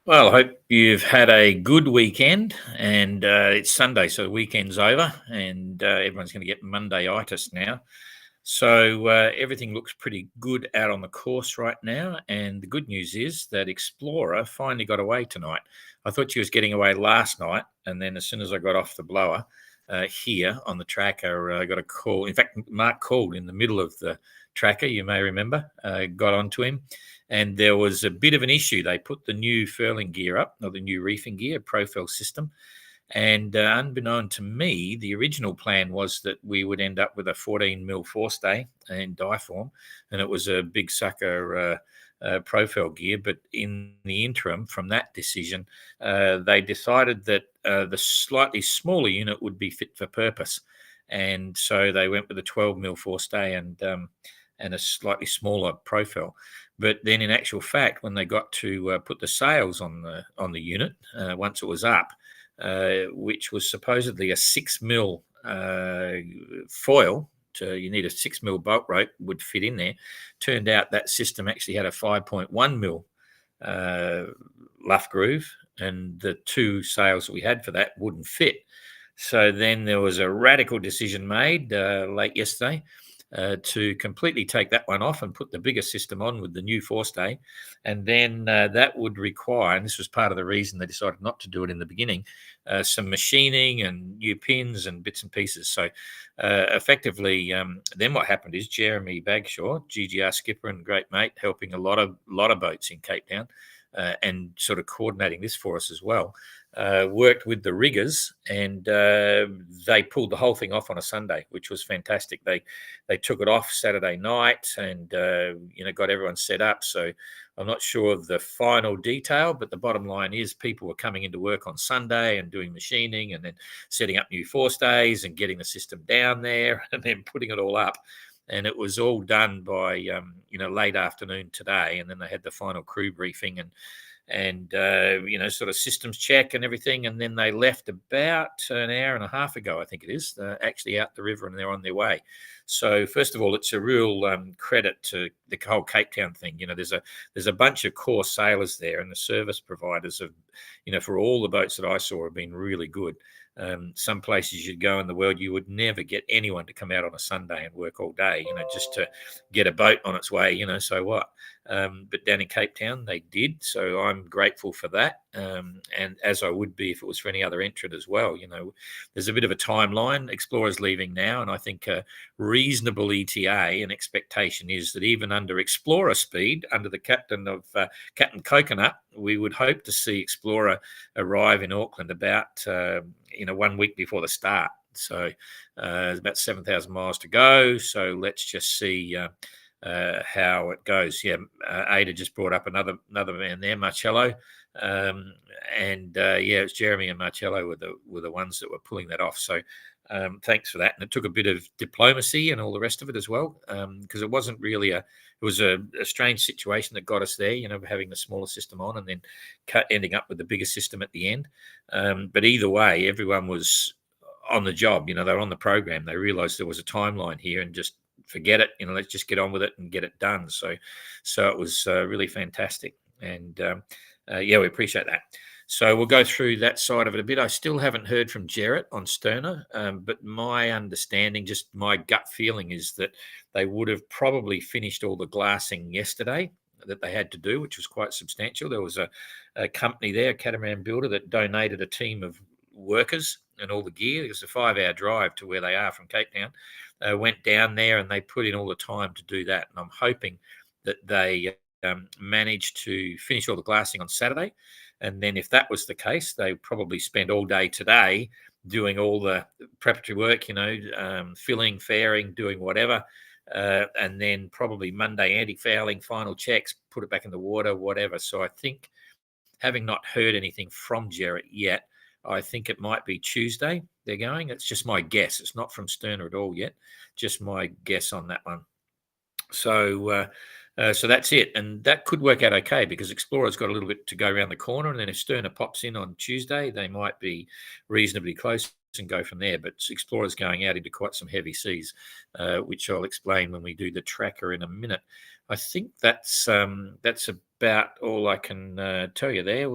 Well, I hope you've had a good weekend, and it's Sunday, so the weekend's over, and everyone's going to get Monday-itis now. So everything looks pretty good out on the course right now, and the good news is that Explorer finally got away tonight. I thought she was getting away last night, and then as soon as I got off the blower here on the tracker, I got a call. In fact, Mark called in the middle of the tracker, you may remember, got onto him and there was a bit of an issue. They put the new furling gear up, or the new reefing gear, Profel system, and unbeknown to me, the original plan was that we would end up with a 14 mil forestay in die form, and it was a big sucker Profel gear. But in the interim, from that decision, they decided that the slightly smaller unit would be fit for purpose, and so they went with a 12 mil forestay and a slightly smaller Profel. But then, in actual fact, when they got to put the sails on the unit, once it was up, which was supposedly a 6 mil foil. You need a 6 mil bolt rope would fit in there. Turned out that system actually had a 5.1 mil luff groove, and the two sails that we had for that wouldn't fit. So then there was a radical decision made late yesterday to completely take that one off and put the bigger system on with the new forestay. And then that would require, and this was part of the reason they decided not to do it in the beginning, some machining and new pins and bits and pieces. So effectively, then what happened is Jeremy Bagshaw, GGR skipper and great mate, helping a lot of boats in Cape Town. And sort of coordinating this for us as well, worked with the riggers, and they pulled the whole thing off on a Sunday, which was fantastic. They took it off Saturday night, and got everyone set up. So I'm not sure of the final detail, but the bottom line is people were coming into work on Sunday and doing machining, and then setting up new forestays and getting the system down there, and then putting it all up. And it was all done by late afternoon today, and then they had the final crew briefing and sort of systems check and everything, and then they left about an hour and a half ago, I think it is, actually out the river, and they're on their way. So first of all, it's a real credit to the whole Cape Town thing. There's a bunch of core sailors there, and the service providers have, for all the boats that I saw, have been really good. Some places you'd go in the world, you would never get anyone to come out on a Sunday and work all day, just to get a boat on its way, so what? But down in Cape Town, they did. So I'm grateful for that. And as I would be if it was for any other entrant as well. There's a bit of a timeline. Explorer's leaving now, and I think a reasonable ETA and expectation is that even under Explorer speed, under the captain of Captain Coconut, we would hope to see Explorer arrive in Auckland about 1 week before the start. So there's about 7,000 miles to go. So let's just see how it goes. Yeah, Ada just brought up another man there, Marcello, it's Jeremy and Marcello were the ones that were pulling that off. So thanks for that. And it took a bit of diplomacy and all the rest of it as well, because it wasn't really it was a strange situation that got us there, having the smaller system on and then ending up with the bigger system at the end. But either way, everyone was on the job. They were on the program. They realized there was a timeline here and just forget it. Let's just get on with it and get it done. So it was really fantastic. And we appreciate that. So we'll go through that side of it a bit. I still haven't heard from Jarrett on Sterner, but my understanding, just my gut feeling, is that they would have probably finished all the glassing yesterday that they had to do, which was quite substantial. There was a company there, a catamaran builder, that donated a team of workers and all the gear. It was a 5-hour drive to where they are from Cape Town. Went down there and they put in all the time to do that. And I'm hoping that they managed to finish all the glassing on Saturday. And then if that was the case, they probably spend all day today doing all the preparatory work, filling, fairing, doing whatever. And then probably Monday anti-fouling, final checks, put it back in the water, whatever. So I think, having not heard anything from Jarrett yet, I think it might be Tuesday they're going. It's just my guess. It's not from Sterner at all yet. Just my guess on that one. So that's it. And that could work out okay, because Explorer's got a little bit to go around the corner. And then if Sterner pops in on Tuesday, they might be reasonably close and go from there. But Explorer's going out into quite some heavy seas, which I'll explain when we do the tracker in a minute. I think that's about all I can tell you there.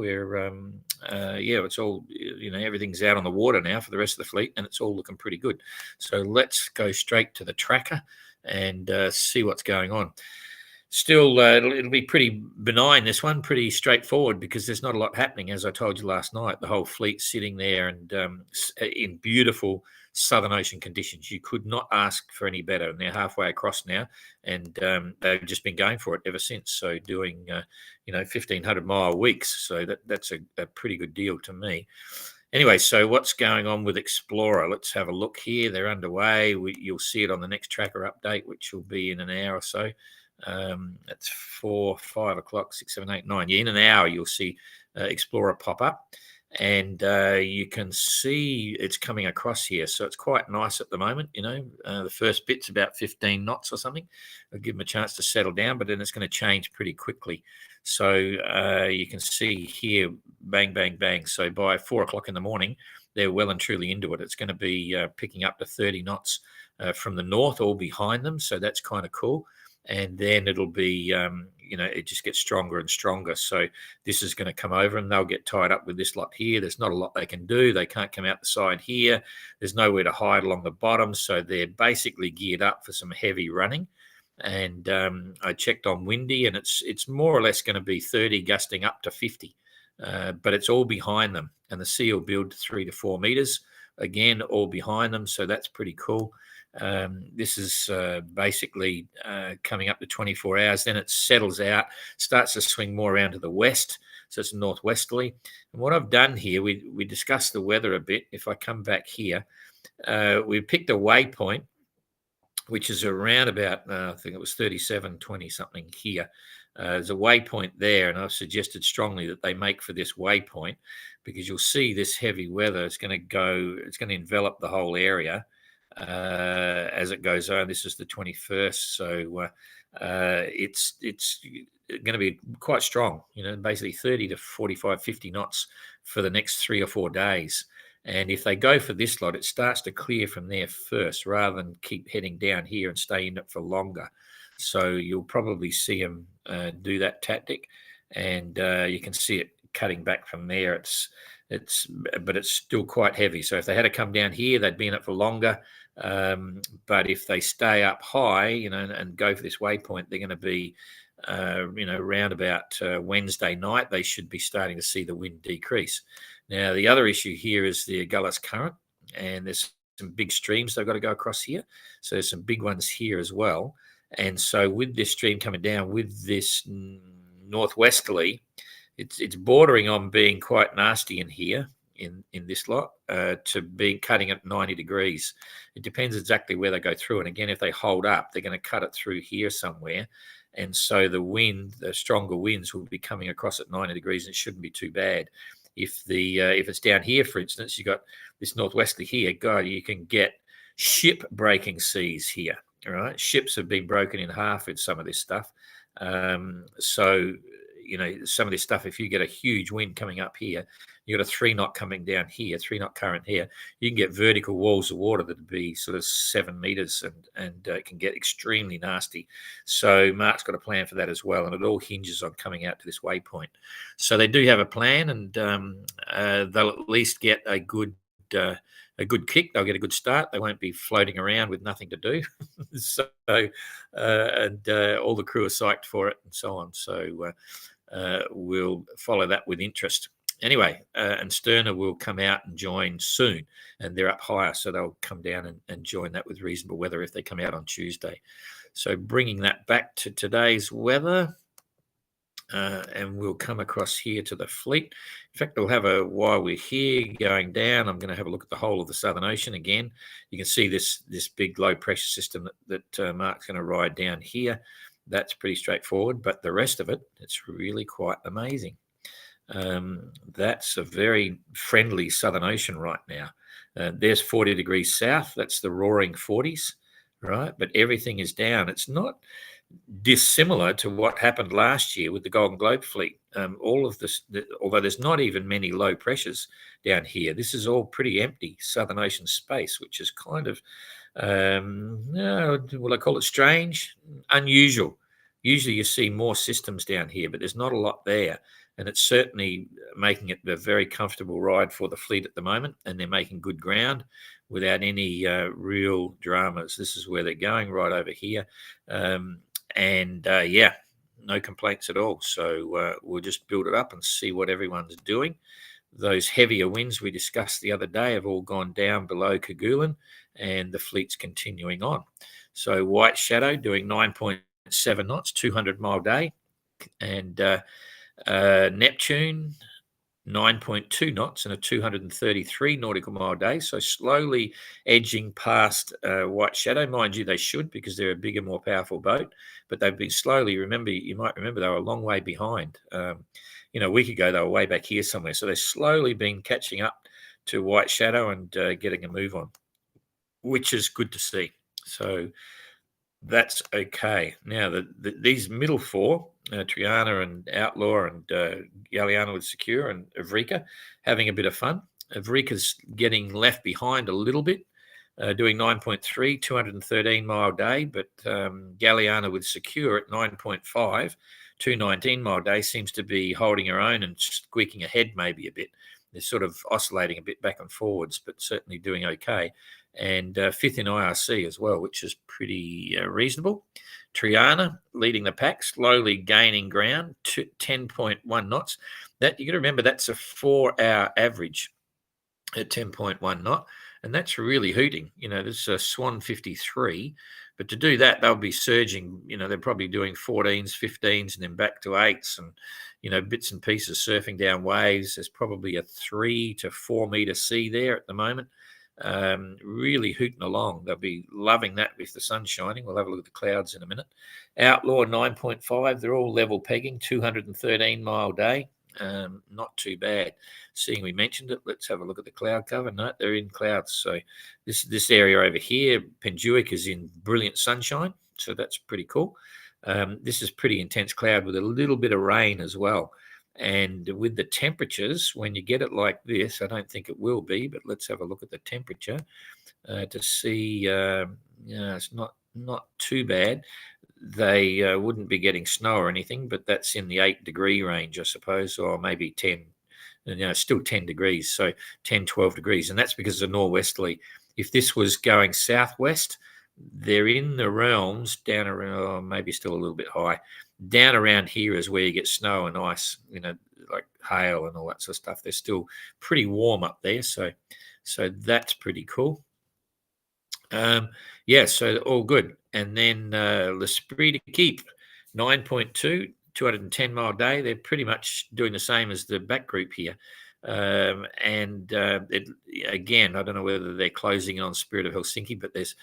It's all, everything's out on the water now for the rest of the fleet, and it's all looking pretty good. So let's go straight to the tracker and see what's going on. Still, it'll be pretty benign, this one, pretty straightforward, because there's not a lot happening. As I told you last night, the whole fleet's sitting there and in beautiful Southern Ocean conditions. You could not ask for any better. And they're halfway across now, and they've just been going for it ever since. So doing, 1,500-mile weeks. So that's a pretty good deal to me. Anyway, so what's going on with Explorer? Let's have a look here. They're underway. You'll see it on the next tracker update, which will be in an hour or so. It's 4, 5 o'clock, 6, 7, 8, 9. Yeah, in an hour, you'll see Explorer pop up, and you can see it's coming across here. So it's quite nice at the moment. The first bit's about 15 knots or something. I'll give them a chance to settle down, but then it's going to change pretty quickly. So you can see here, bang, bang, bang. So by 4 o'clock in the morning, they're well and truly into it. It's going to be picking up to 30 knots from the north, all behind them. So that's kind of cool. And then it'll be, it just gets stronger and stronger. So this is going to come over and they'll get tied up with this lot here. There's not a lot they can do. They can't come out the side here. There's nowhere to hide along the bottom. So they're basically geared up for some heavy running. And I checked on windy, and it's more or less going to be 30, gusting up to 50. But it's all behind them. And the sea will build 3 to 4 meters. Again, all behind them. So that's pretty cool. This is basically coming up to 24 hours. Then it settles out, starts to swing more around to the west. So it's northwesterly. And what I've done here, we discussed the weather a bit. If I come back here, we picked a waypoint, which is around about, I think it was 37.20 something here. There's a waypoint there, and I've suggested strongly that they make for this waypoint, because you'll see this heavy weather. It's going to envelop the whole area as it goes on. This is the 21st, so it's going to be quite strong, basically 30 to 45, 50 knots for the next 3 or 4 days. And if they go for this lot, it starts to clear from there first, rather than keep heading down here and stay in it for longer. So you'll probably see them do that tactic, and you can see it cutting back from there. But it's still quite heavy. So if they had to come down here, they'd be in it for longer. But if they stay up high, and go for this waypoint, they're going to be, around about Wednesday night, they should be starting to see the wind decrease. Now, the other issue here is the Agulhas Current, and there's some big streams they've got to go across here. So there's some big ones here as well. And so with this stream coming down, with this northwesterly, it's bordering on being quite nasty in here, in this lot, to be cutting at 90 degrees. It depends exactly where they go through. And again, if they hold up, they're going to cut it through here somewhere. And so the stronger winds will be coming across at 90 degrees, and it shouldn't be too bad. If it's down here, for instance, you got this northwesterly here, God, you can get ship breaking seas here. All right, ships have been broken in half with some of this stuff. So some of this stuff, if you get a huge wind coming up here, you got a 3 knot coming down here, 3 knot current here, you can get vertical walls of water that would be sort of 7 meters, and it can get extremely nasty. So Mark's got a plan for that as well, and it all hinges on coming out to this waypoint. So they do have a plan, and they'll at least get a good kick. They'll get a good start. They won't be floating around with nothing to do. So all the crew are psyched for it, and so on. So we'll follow that with interest. Anyway, and Sterna will come out and join soon, and they're up higher, so they'll come down and join that with reasonable weather if they come out on Tuesday. So bringing that back to today's weather, and we'll come across here to the fleet. In fact, while we're here going down, I'm going to have a look at the whole of the Southern Ocean again. You can see this big low pressure system that Mark's going to ride down here. That's pretty straightforward, but the rest of it, it's really quite amazing. That's a very friendly Southern Ocean right now. There's 40 degrees south. That's the roaring 40s, right? But everything is down. It's not dissimilar to what happened last year with the Golden Globe fleet. All of this, although there's not even many low pressures down here, this is all pretty empty Southern Ocean space, which is kind of, will I call it strange? Unusual. Usually you see more systems down here, but there's not a lot there. And it's certainly making it a very comfortable ride for the fleet at the moment. And they're making good ground without any real dramas. This is where they're going, right over here. Yeah, no complaints at all. So we'll just build it up and see what everyone's doing. Those heavier winds we discussed the other day have all gone down below Kerguelen, and the fleet's continuing on. So White Shadow doing 9.7 knots, 200-mile day, and Neptune 9.2 knots and a 233 nautical mile day. So slowly edging past White Shadow. Mind you, they should, because they're a bigger, more powerful boat, but they've been slowly, you might remember they were a long way behind. A week ago, they were way back here somewhere. So they've slowly been catching up to White Shadow and getting a move on, which is good to see. So that's okay. Now, these middle four, Triana and Outlaw and Galliano with Secure and Evrika, having a bit of fun. Evrika's getting left behind a little bit, doing 9.3, 213-mile day, but Galliano with Secure at 9.5, 219-mile day seems to be holding her own and squeaking ahead maybe a bit. They're sort of oscillating a bit back and forwards, but certainly doing okay. And fifth in IRC as well, which is pretty reasonable. Triana leading the pack, slowly gaining ground, 10.1 knots. That you got to remember, that's a 4-hour average at 10.1 knot, and that's really hooting. There's a Swan 53, but to do that, they'll be surging. They're probably doing 14s, 15s, and then back to 8s, and bits and pieces surfing down waves. There's probably a 3 to 4 meter sea there at the moment. Really hooting along. They'll be loving that with the sun shining. We'll have a look at the clouds in a minute. Outlaw 9.5. They're all level pegging, 213-mile day. Not too bad. Seeing we mentioned it, let's have a look at the cloud cover. No, they're in clouds. So this area over here, Penjuic, is in brilliant sunshine. So that's pretty cool. This is pretty intense cloud with a little bit of rain as well. And with the temperatures, when you get it like this, I don't think it will be, but let's have a look at the temperature to see. It's not too bad. They wouldn't be getting snow or anything, but that's in the 8-degree range, I suppose, or maybe 10. Still 10 degrees, so 10, 12 degrees. And that's because of norwesterly. If this was going southwest, they're in the realms down around, maybe still a little bit high. Down around here is where you get snow and ice, like hail and all that sort of stuff. They're still pretty warm up there, so that's pretty cool. So all good. And then L'Esprit de Keep, 9.2, 210-mile day. They're pretty much doing the same as the back group here. Again, I don't know whether they're closing in on Spirit of Helsinki, but they've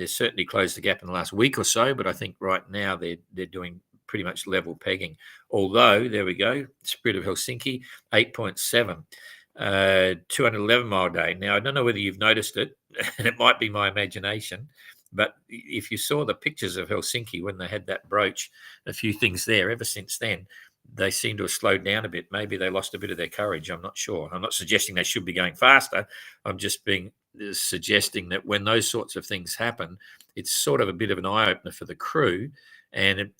certainly closed the gap in the last week or so. But I think right now they're doing pretty much level pegging. Although, there we go, Spirit of Helsinki, 8.7, 211-mile day. Now, I don't know whether you've noticed it, and it might be my imagination, but if you saw the pictures of Helsinki when they had that brooch, a few things there, ever since then, they seem to have slowed down a bit. Maybe they lost a bit of their courage. I'm not sure. I'm not suggesting they should be going faster. I'm just suggesting that when those sorts of things happen, it's sort of a bit of an eye-opener for the crew. And,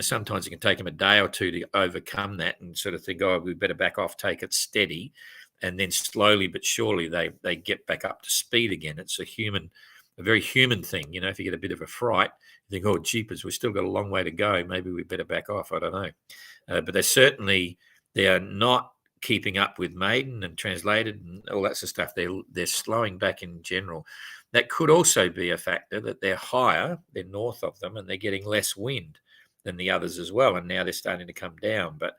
sometimes it can take them a day or two to overcome that and sort of think, oh, we better back off, take it steady. And then slowly but surely they get back up to speed again. It's a very human thing. If you get a bit of a fright, you think, oh, jeepers, we've still got a long way to go. Maybe we better back off. I don't know. But they are not keeping up with Maiden and Translated and all that sort of stuff. They're slowing back in general. That could also be a factor that they're higher, they're north of them, and they're getting less wind than the others as well. And now they're starting to come down. But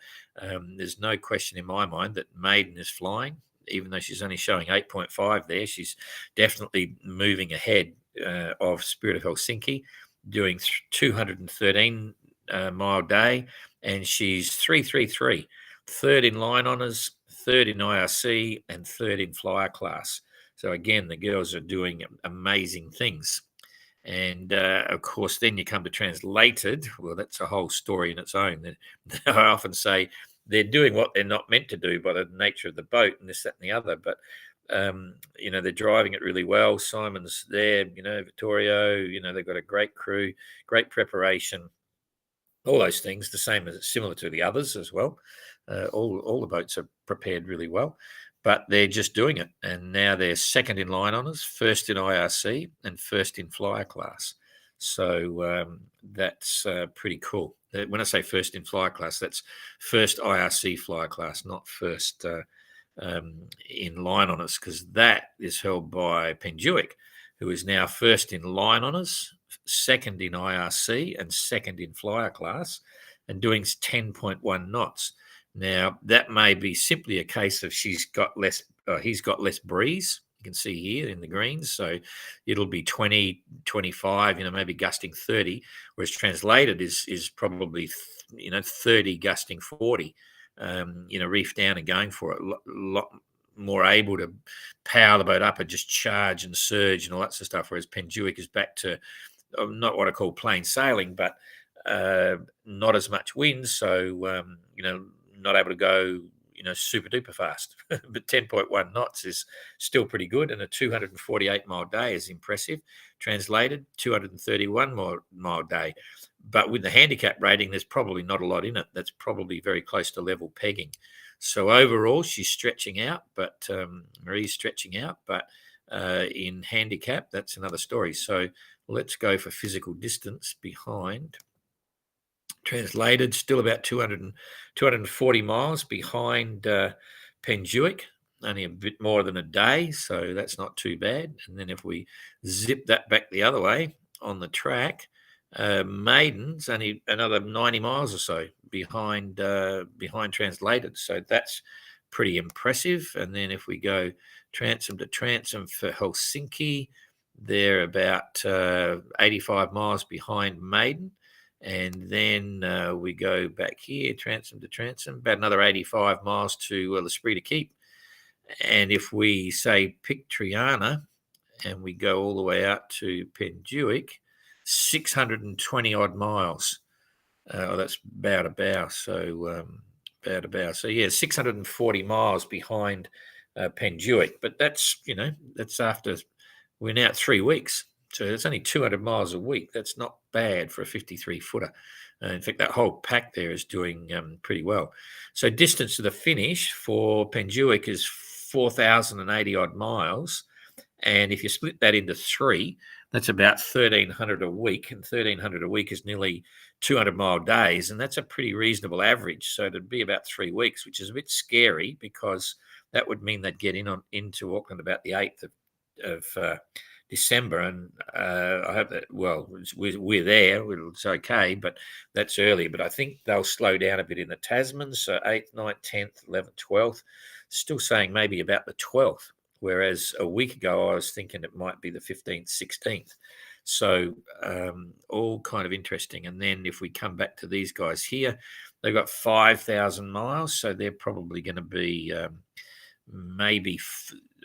there's no question in my mind that Maiden is flying. Even though she's only showing 8.5 there, she's definitely moving ahead of Spirit of Helsinki, doing 213 mile day, and she's 333, third in line honours, third in IRC, and third in flyer class. So again, the girls are doing amazing things. And of course, then you come to Translated. Well, that's a whole story in its own. I often say they're doing what they're not meant to do by the nature of the boat and this, that, and the other. But, they're driving it really well. Simon's there, Vittorio, they've got a great crew, great preparation. all those things, the same as similar to the others as well. All the boats are prepared really well, but they're just doing it, and now they're second in line on us, first in IRC, and first in flyer class. So that's pretty cool. When I say first in flyer class, that's first IRC flyer class, not first in line on us, because that is held by Penduic, who is now first in line on us, second in IRC, and second in flyer class, and doing 10.1 knots. Now, that may be simply a case of he's got less breeze. You can see here in the greens. So it'll be 20, 25, maybe gusting 30, whereas translated is probably, 30 gusting 40, reef down and going for it. A lot more able to power the boat up and just charge and surge and all that sort of stuff, whereas Penduic is back to not what I call plain sailing, but not as much wind. So, not able to go, super duper fast. But 10.1 knots is still pretty good. And a 248 mile day is impressive. Translated, 231 mile day. But with the handicap rating, there's probably not a lot in it. That's probably very close to level pegging. So overall, she's stretching out, but Marie's stretching out. But in handicap, that's another story. So let's go for physical distance behind. Translated, still about 240 miles behind Penduic, only a bit more than a day, so that's not too bad. And then if we zip that back the other way on the track, Maiden's only another 90 miles or so behind Translated, so that's pretty impressive. And then if we go transom to transom for Helsinki, they're about 85 miles behind Maiden. And then we go back here, transom to transom, about another 85 miles to L'Esprit de Keep. And if we say pick Triana and we go all the way out to Penduic, 620 odd miles. That's bow to bow. So bow to bow. So yeah, 640 miles behind Penduic. But that's, that's after we're now at 3 weeks. So it's only 200 miles a week. That's not bad for a 53 footer. In fact, that whole pack there is doing pretty well. So distance to the finish for Penduic is 4,080 odd miles. And if you split that into 3, that's about 1,300 a week. And 1,300 a week is nearly 200 mile days. And that's a pretty reasonable average. So it'd be about 3 weeks, which is a bit scary because that would mean they'd get into Auckland about the 8th of December, and I hope that, well, we're there, it's okay, but that's early. But I think they'll slow down a bit in the Tasmans, so 8th, 9th, 10th, 11th, 12th, still saying maybe about the 12th, whereas a week ago I was thinking it might be the 15th, 16th. So all kind of interesting. And then if we come back to these guys here, they've got 5,000 miles, so they're probably going to be maybe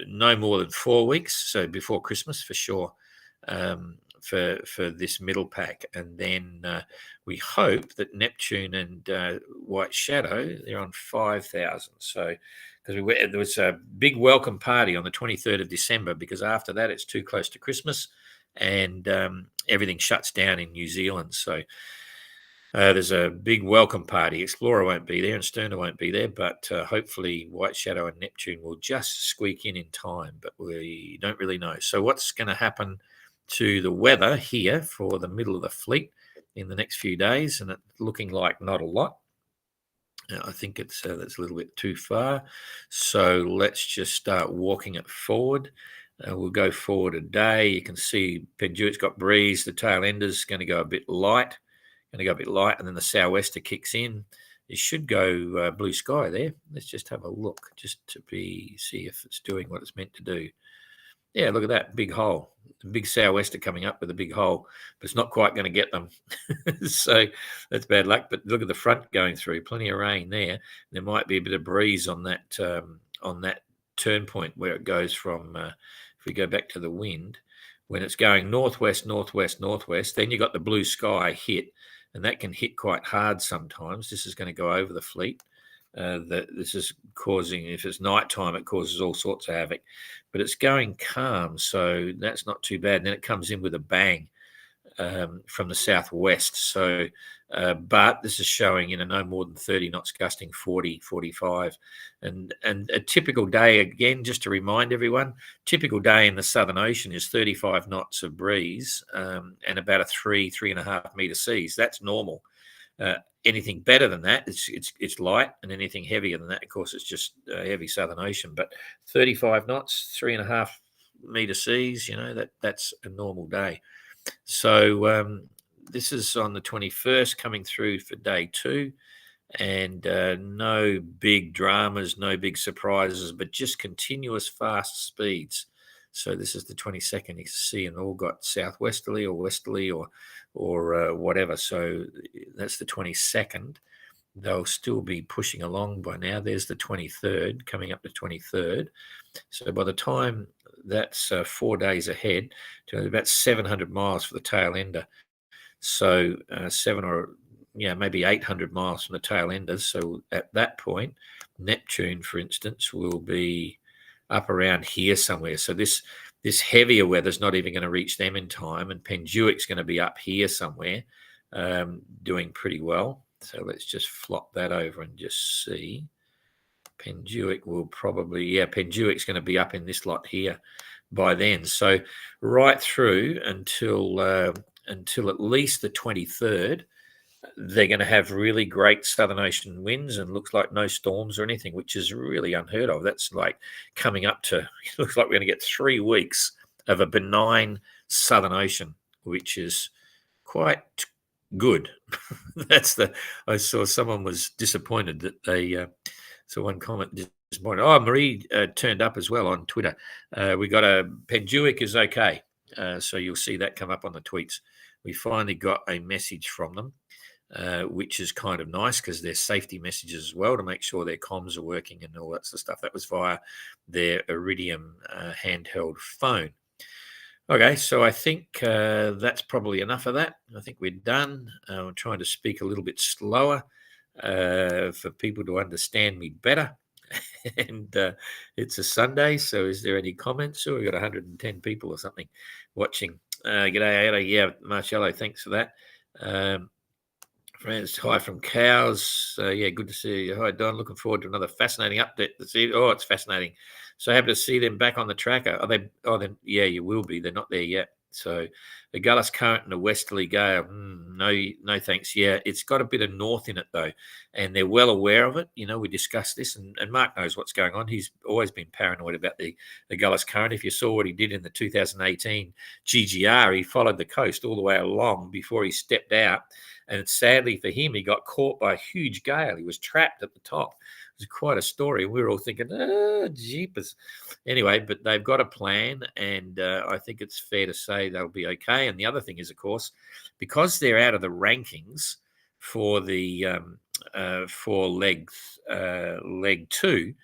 no more than 4 weeks, so before Christmas for sure, for this middle pack. And then we hope that Neptune and White Shadow, they're on 5,000. So because there was a big welcome party on the 23rd of December, because after that it's too close to Christmas and everything shuts down in New Zealand. So there's a big welcome party. Explorer won't be there and Sterner won't be there, but hopefully White Shadow and Neptune will just squeak in time, but we don't really know. So what's going to happen to the weather here for the middle of the fleet in the next few days? And it's looking like not a lot. I think that's a little bit too far. So let's just start walking it forward. We'll go forward a day. You can see Penduic's got breeze. The tail ender's going to go a bit light. And then the sou'wester kicks in. It should go blue sky there. Let's just have a look, just to see if it's doing what it's meant to do. Yeah, look at that big hole. The big sou'wester coming up with a big hole, but it's not quite going to get them. So that's bad luck. But look at the front going through. Plenty of rain there. There might be a bit of breeze on that turn point where it goes from. If we go back to the wind, when it's going northwest, northwest, northwest, then you got the blue sky hit. And that can hit quite hard sometimes. This is going to go over the fleet. This is causing, if it's nighttime, it causes all sorts of havoc. But it's going calm, so that's not too bad. And then it comes in with a bang. from the southwest. So, but this is showing, no more than 30 knots gusting 40, 45. And a typical day, again, just to remind everyone, typical day in the Southern Ocean is 35 knots of breeze and about a 3.5 meter seas. That's normal. Anything better than that, it's light, and anything heavier than that, of course, it's just heavy Southern Ocean. But 35 knots, 3.5 meter seas, that's a normal day. So this is on the 21st, coming through for day 2, and no big dramas, no big surprises, but just continuous fast speeds. So this is the 22nd. You can see, and all got southwesterly or westerly or whatever. So that's the 22nd. They'll still be pushing along by now. There's the 23rd, coming up to 23rd. So by the time that's 4 days ahead, to about 700 miles for the tail ender. So maybe 800 miles from the tail enders. So at that point, Neptune, for instance, will be up around here somewhere. So this heavier weather's not even going to reach them in time, and Penduic's going to be up here somewhere, doing pretty well. So let's just flop that over and just see. Penduic will probably, Penduic's going to be up in this lot here by then. So right through until at least the 23rd, they're going to have really great Southern Ocean winds, and looks like no storms or anything, which is really unheard of. That's like coming up to, it looks like we're going to get 3 weeks of a benign Southern Ocean, which is quite good. I saw someone was disappointed that they, so one comment disappointed. Oh, Marie turned up as well on Twitter. We got a Penduic is okay. So you'll see that come up on the tweets. We finally got a message from them, which is kind of nice, because there's safety messages as well to make sure their comms are working and all that sort of stuff. That was via their Iridium handheld phone. Okay, so I think that's probably enough of that. I think we're done. I'm trying to speak a little bit slower for people to understand me better. And it's a Sunday, so is there any comments? We've got 110 people or something watching. G'day, Ada. Yeah, Marcello, thanks for that. Friends, hi from Cows. Good to see you. Hi, Don. Looking forward to another fascinating update this evening. Oh, it's fascinating. So happy to see them back on the tracker. Are they? Oh, then yeah, you will be. They're not there yet. So the Gullis current and the westerly gale. No thanks. Yeah, it's got a bit of north in it though, and they're well aware of it. We discussed this, and Mark knows what's going on. He's always been paranoid about the Gullis current. If you saw what he did in the 2018 GGR, he followed the coast all the way along before he stepped out. And sadly for him, he got caught by a huge gale. He was trapped at the top. It was quite a story. We were all thinking, jeepers. Anyway, but they've got a plan, and I think it's fair to say they'll be okay. And the other thing is, of course, because they're out of the rankings for the for leg 2,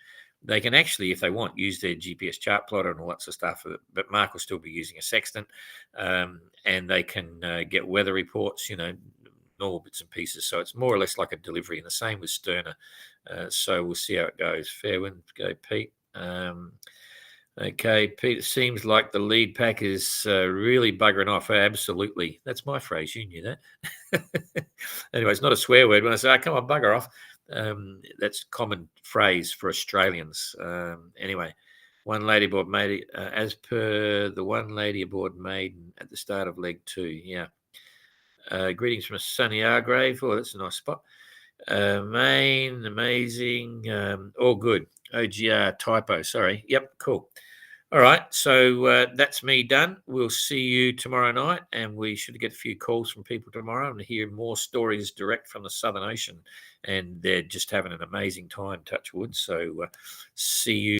they can actually, if they want, use their GPS chart plotter and all that sort of stuff. But Mark will still be using a sextant, and they can get weather reports, normal bits and pieces. So it's more or less like a delivery, and the same with Sterner. So we'll see how it goes. Fair wind, go Pete. Okay, Pete, it seems like the lead pack is really buggering off. Absolutely. That's my phrase. You knew that. Anyway, it's not a swear word. When I say, come on, bugger off, that's common phrase for Australians. Anyway, one lady aboard maiden, as per the one lady aboard maiden at the start of leg 2. Yeah. Greetings from a sunny Argrave. Oh, that's a nice spot. Maine, amazing. All good. OGR typo. Sorry. Yep. Cool. All right. So that's me done. We'll see you tomorrow night, and we should get a few calls from people tomorrow and hear more stories direct from the Southern Ocean. And they're just having an amazing time, touch wood. So see you.